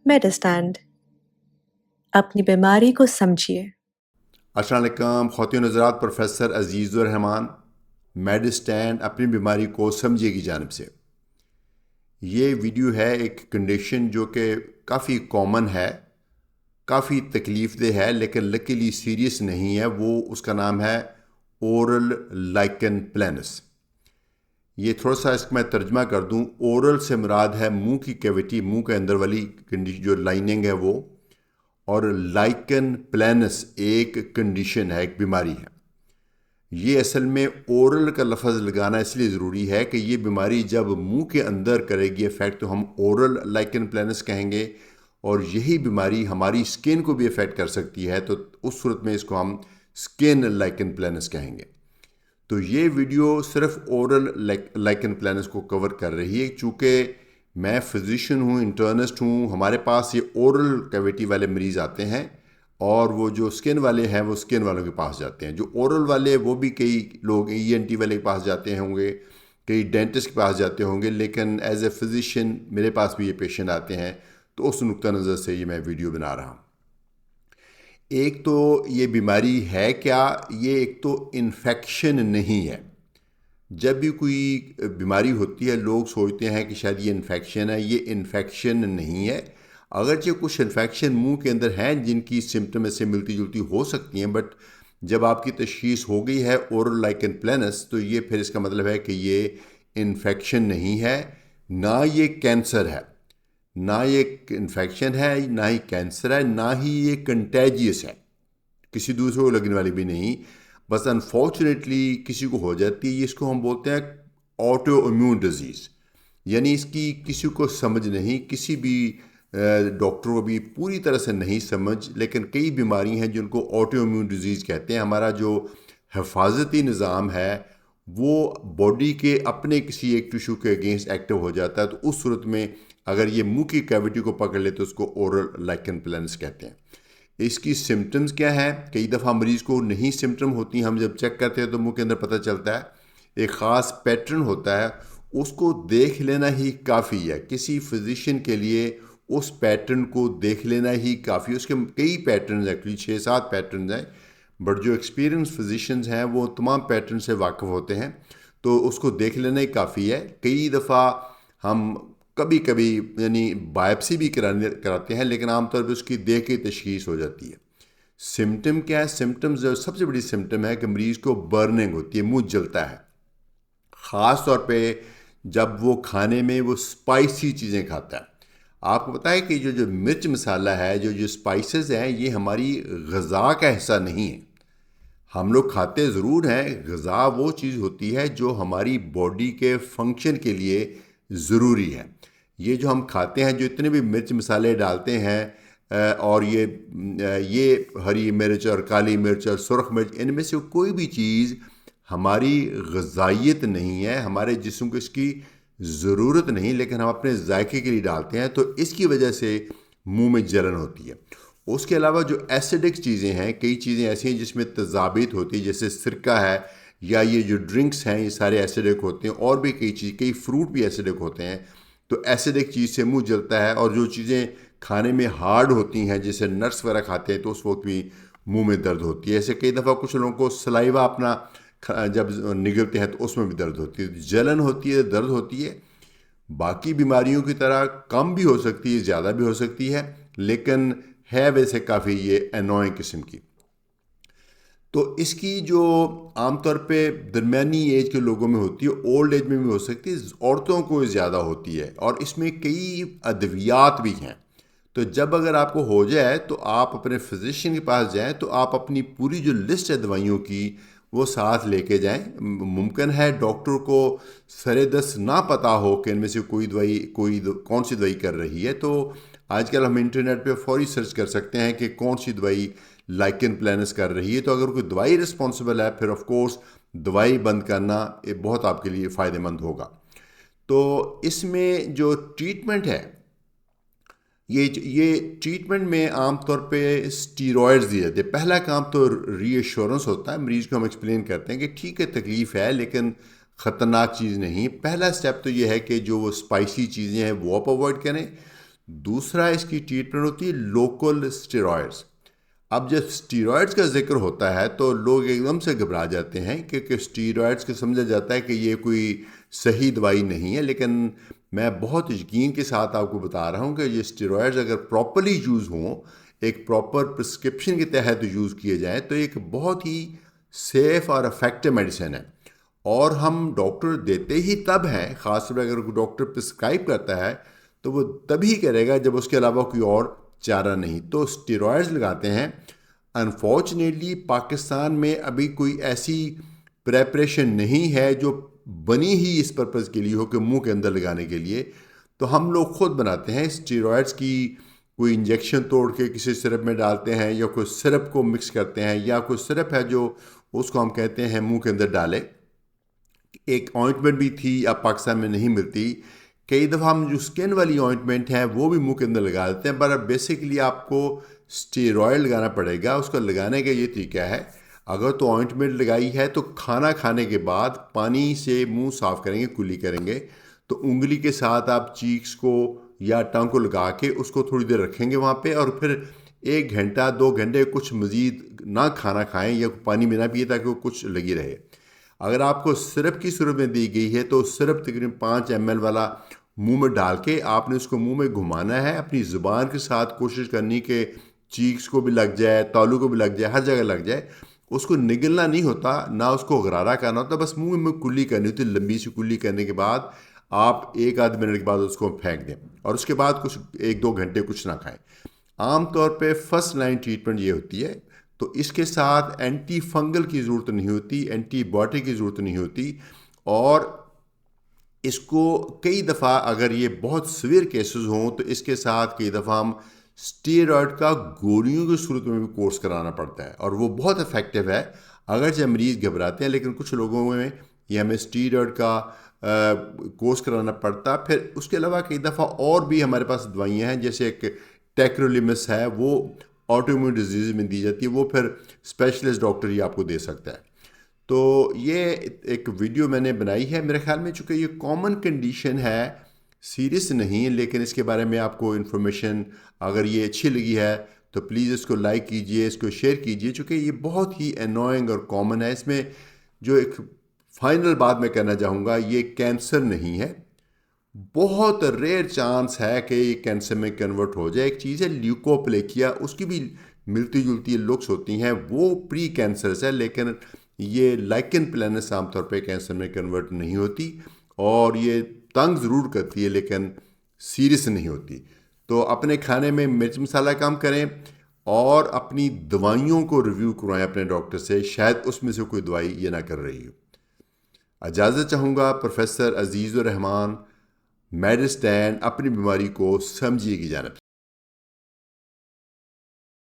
मेडिस्टैंड अपनी बीमारी को समझिए। अस्सलाम वालेकुम ख़वातीन हज़रात, प्रोफेसर अज़ीज़ुर रहमान मेडिस्टैंड अपनी बीमारी को समझिए की जानिब से। ये वीडियो है एक कंडीशन जो कि काफ़ी कॉमन है, काफ़ी तकलीफ़देह है, लेकिन लकीली सीरियस नहीं है। वो उसका नाम है ओरल लाइकन प्लैनस। ये थोड़ा सा इसका मैं तर्जमा कर दूं। ओरल से मुराद है मुंह की कैविटी, मुंह के अंदर वाली कंडीशन जो लाइनिंग है वो, और लाइकन प्लैनस एक कंडीशन है, एक बीमारी है। ये असल में ओरल का लफ्ज़ लगाना इसलिए ज़रूरी है कि ये बीमारी जब मुंह के अंदर करेगी इफ़ेक्ट तो हम ओरल लाइकन प्लैनस कहेंगे, और यही बीमारी हमारी स्किन को भी इफ़ेक्ट कर सकती है, तो उस सूरत में इसको हम स्किन लाइकन प्लैनस कहेंगे। तो ये वीडियो सिर्फ ओरल लाइकन प्लैनस को कवर कर रही है। चूँकि मैं फिजिशियन हूँ, इंटर्निस्ट हूँ, हमारे पास ये ओरल कैविटी वाले मरीज़ आते हैं, और वो जो स्किन वाले हैं वो स्किन वालों के पास जाते हैं। जो ओरल वाले वो भी कई लोग ईएनटी वाले के पास जाते होंगे, कई डेंटिस्ट के पास जाते होंगे, लेकिन एज ए फिजिशियन मेरे पास भी ये पेशेंट आते हैं, तो उस नुक्ता नज़र से ये मैं वीडियो बना रहा हूँ। एक तो ये बीमारी है क्या? ये एक तो इन्फेक्शन नहीं है। जब भी कोई बीमारी होती है लोग सोचते हैं कि शायद ये इन्फेक्शन है। ये इन्फेक्शन नहीं है। अगरचे कुछ इन्फेक्शन मुंह के अंदर हैं जिनकी सिम्टम इससे मिलती जुलती हो सकती हैं, बट जब आपकी तशखीस हो गई है ओरल लाइकन प्लैनस, तो ये फिर इसका मतलब है कि ये इन्फेक्शन नहीं है, ना ये कैंसर है, ना ये इन्फेक्शन है, ना ही कैंसर है, ना ही ये कंटेजियस है, किसी दूसरे को लगने वाली भी नहीं। बस अनफॉर्चुनेटली किसी को हो जाती है। ये इसको हम बोलते हैं ऑटो इम्यून डिजीज़। यानी इसकी किसी को समझ नहीं, किसी भी डॉक्टर को भी पूरी तरह से नहीं समझ, लेकिन कई बीमारी हैं जिनको ऑटो इम्यून डिजीज़ कहते हैं। हमारा जो हिफाजती निज़ाम है वो बॉडी के अपने किसी एक टिश्यू के अगेंस्ट एक्टिव हो जाता है, तो उस सूरत में अगर ये मुंह की कैविटी को पकड़ ले तो उसको ओरल लाइकन प्लैनस कहते हैं। इसकी सिम्टम्स क्या है? कई दफ़ा मरीज़ को नहीं सिम्टम होती, हम जब चेक करते हैं तो मुंह के अंदर पता चलता है। एक ख़ास पैटर्न होता है, उसको देख लेना ही काफ़ी है। किसी फिजिशियन के लिए उस पैटर्न को देख लेना ही काफ़ी है। उसके कई पैटर्न एक्चुअली 6-7 पैटर्न हैं, बट जो एक्सपीरियंस फिजिशियंस हैं वो तमाम पैटर्न से वाकिफ़ होते हैं, तो उसको देख लेना ही काफ़ी है। कई दफ़ा हम कभी कभी यानी बायोप्सी भी कराते हैं, लेकिन आमतौर पर उसकी देख के तशखीस हो जाती है। सिम्टम क्या है? सिम्टम्स जो सबसे बड़ी सिम्टम है कि मरीज़ को बर्निंग होती है, मुंह जलता है। ख़ास तौर पे जब वो खाने में वो स्पाइसी चीज़ें खाता है। आपको पता है कि जो जो मिर्च मसाला है, जो जो स्पाइसेस हैं, ये हमारी ग़िज़ा का हिस्सा नहीं है। हम लोग खाते ज़रूर हैं, ग़िज़ा वो चीज़ होती है जो हमारी बॉडी के फंक्शन के लिए ज़रूरी है। ये जो हम खाते हैं, जो इतने भी मिर्च मसाले डालते हैं, और ये हरी मिर्च और काली मिर्च और सुरख मिर्च, इनमें से कोई भी चीज़ हमारी ग़िज़ाइयत नहीं है, हमारे जिस्म को इसकी ज़रूरत नहीं, लेकिन हम अपने जायके के लिए डालते हैं, तो इसकी वजह से मुंह में जलन होती है। उसके अलावा जो एसिडिक चीज़ें हैं, कई चीज़ें ऐसी हैं जिसमें तेज़ाबियत होती है, जैसे सिरका है, या ये जो ड्रिंक्स हैं ये सारे एसिडिक होते हैं, और भी कई फ्रूट भी एसिडिक होते हैं। तो एसिडिक चीज़ से मुंह जलता है। और जो चीज़ें खाने में हार्ड होती हैं, जैसे नट्स वगैरह खाते हैं, तो उस वक्त भी मुंह में दर्द होती है। ऐसे कई दफ़ा कुछ लोगों को सलाइवा अपना जब निगलते हैं तो उसमें भी दर्द होती है। जलन होती है, दर्द होती है। बाकी बीमारियों की तरह कम भी हो सकती है, ज़्यादा भी हो सकती है, लेकिन है वैसे काफ़ी ये एनोइंग किस्म की। तो इसकी जो आमतौर पे दरमियानी एज के लोगों में होती है, ओल्ड एज में भी हो सकती है, औरतों को ज़्यादा होती है, और इसमें कई अद्वियात भी हैं। तो जब अगर आपको हो जाए तो आप अपने फिजिशियन के पास जाएं, तो आप अपनी पूरी जो लिस्ट है दवाइयों की वो साथ लेके जाएं। मुमकिन है डॉक्टर को सरे दस ना पता हो कि इनमें से कौन सी दवाई कर रही है, तो आजकल हम इंटरनेट पे फौरी सर्च कर सकते हैं कि कौन सी दवाई लाइकन प्लैनस कर रही है। तो अगर कोई दवाई रिस्पॉन्सिबल है, फिर ऑफ कोर्स दवाई बंद करना ये बहुत आपके लिए फ़ायदेमंद होगा। तो इसमें जो ट्रीटमेंट है, ये ट्रीटमेंट में आमतौर पे स्टीरॉयड्स दिए जाते हैं। पहला काम तो रीएश्योरेंस होता है, मरीज़ को हम एक्सप्लेन करते हैं कि ठीक है तकलीफ़ है, लेकिन ख़तरनाक चीज़ नहीं। पहला स्टेप तो ये है कि जो वो स्पाइसी चीज़ें हैं वो आप अवॉइड करें। दूसरा इसकी ट्रीटमेंट होती है लोकल स्टेरॉयड्स। अब जब स्टीरॉयड्स का जिक्र होता है तो लोग एकदम से घबरा जाते हैं, क्योंकि स्टीरॉयड्स को समझा जाता है कि ये कोई सही दवाई नहीं है। लेकिन मैं बहुत यकीन के साथ आपको बता रहा हूँ कि ये स्टीरॉयड्स अगर प्रॉपरली यूज़ हों, एक प्रॉपर प्रिस्क्रिप्शन के तहत यूज़ किए जाएँ, तो एक बहुत ही सेफ़ और इफ़ेक्टिव मेडिसिन है। और हम डॉक्टर देते ही तब हैं, ख़ासतौर पर अगर कोई डॉक्टर प्रिस्क्राइब करता है तो वो तभी करेगा जब उसके अलावा कोई और चारा नहीं। तो स्टेरॉयड्स लगाते हैं। अनफॉर्चुनेटली पाकिस्तान में अभी कोई ऐसी प्रेपरेशन नहीं है जो बनी ही इस पर्पज़ के लिए हो कि मुंह के अंदर लगाने के लिए। तो हम लोग खुद बनाते हैं स्टेरॉयड्स की, कोई इंजेक्शन तोड़ के किसी सिरप में डालते हैं, या कोई सिरप को मिक्स करते हैं, या कोई सिरप है जो उसको हम कहते हैं मुंह के अंदर डालें। एक ऑइंटमेंट भी थी, अब पाकिस्तान में नहीं मिलती। कई दफ़ा हम जो स्किन वाली ऑइंटमेंट है वो भी मुंह के अंदर लगा देते हैं, पर बेसिकली आपको स्टेरॉयड लगाना पड़ेगा। उसका लगाने का ये तरीका है, अगर तो ऑइंटमेंट लगाई है तो खाना खाने के बाद पानी से मुंह साफ़ करेंगे, कुल्ली करेंगे, तो उंगली के साथ आप चीक्स को या टंग को लगा के उसको थोड़ी देर रखेंगे वहाँ पे, और फिर 1 घंटा 2 घंटे कुछ मज़ीद ना खाना खाएं या पानी में ना पिए, ताकि वो कुछ लगी रहे। अगर आपको सिरप की सूरत में दी गई है तो सिरप तकरीबन 5 ml वाला मुंह में डाल के आपने उसको मुंह में घुमाना है, अपनी ज़ुबान के साथ कोशिश करनी कि चीक्स को भी लग जाए, तालू को भी लग जाए, हर जगह लग जाए। उसको निगलना नहीं होता, ना उसको गरारा करना होता, बस मुंह में कुल्ली करनी होती। लंबी सी कुल्ली करने के बाद आप 1-8 मिनट के बाद उसको फेंक दें, और उसके बाद कुछ 1-2 घंटे कुछ ना खाएं। आमतौर पे फर्स्ट लाइन ट्रीटमेंट ये होती है। तो इसके साथ एंटी फंगल की ज़रूरत नहीं होती, एंटीबायोटिक की ज़रूरत नहीं होती। और इसको कई दफ़ा अगर ये बहुत सीवियर केसेस हों तो इसके साथ कई दफ़ा हम स्टेरॉयड का गोलियों की सूरत में भी कोर्स कराना पड़ता है, और वो बहुत इफ़ेक्टिव है। अगरचे मरीज़ घबराते हैं, लेकिन कुछ लोगों में ये हमें स्टेरॉयड का कोर्स कराना पड़ता। फिर उसके अलावा कई दफ़ा और भी हमारे पास दवाइयाँ हैं, जैसे एक टेक्रोलिमस है, वो ऑटोइम्यून डिजीज़ में दी जाती है, वो फिर स्पेशलिस्ट डॉक्टर ही आपको दे सकता है। तो ये एक वीडियो मैंने बनाई है, मेरे ख्याल में चूँकि ये कॉमन कंडीशन है, सीरियस नहीं, लेकिन इसके बारे में आपको इन्फॉर्मेशन अगर ये अच्छी लगी है तो प्लीज़ इसको लाइक कीजिए, इसको शेयर कीजिए, चूँकि ये बहुत ही एनोइंग और कॉमन है। इसमें जो एक फाइनल बात मैं कहना चाहूँगा, ये कैंसर नहीं है। बहुत रेयर चांस है कि ये कैंसर में कन्वर्ट हो जाए। एक चीज़ है ल्यूकोप्लेकिया, उसकी भी मिलती जुलती लुक्स होती हैं, वो प्री कैंसरस है, लेकिन ये लाइकन प्लानस आमतौर पे कैंसर में कन्वर्ट नहीं होती, और ये तंग ज़रूर करती है लेकिन सीरियस नहीं होती। तो अपने खाने में मिर्च मसाला कम करें, और अपनी दवाइयों को रिव्यू करवाएं अपने डॉक्टर से, शायद उसमें से कोई दवाई ये ना कर रही हो। इजाज़त चाहूँगा। प्रोफेसर अजीज़ुर रहमान, मेडिस्टैंड अपनी बीमारी को समझिए की जानिब।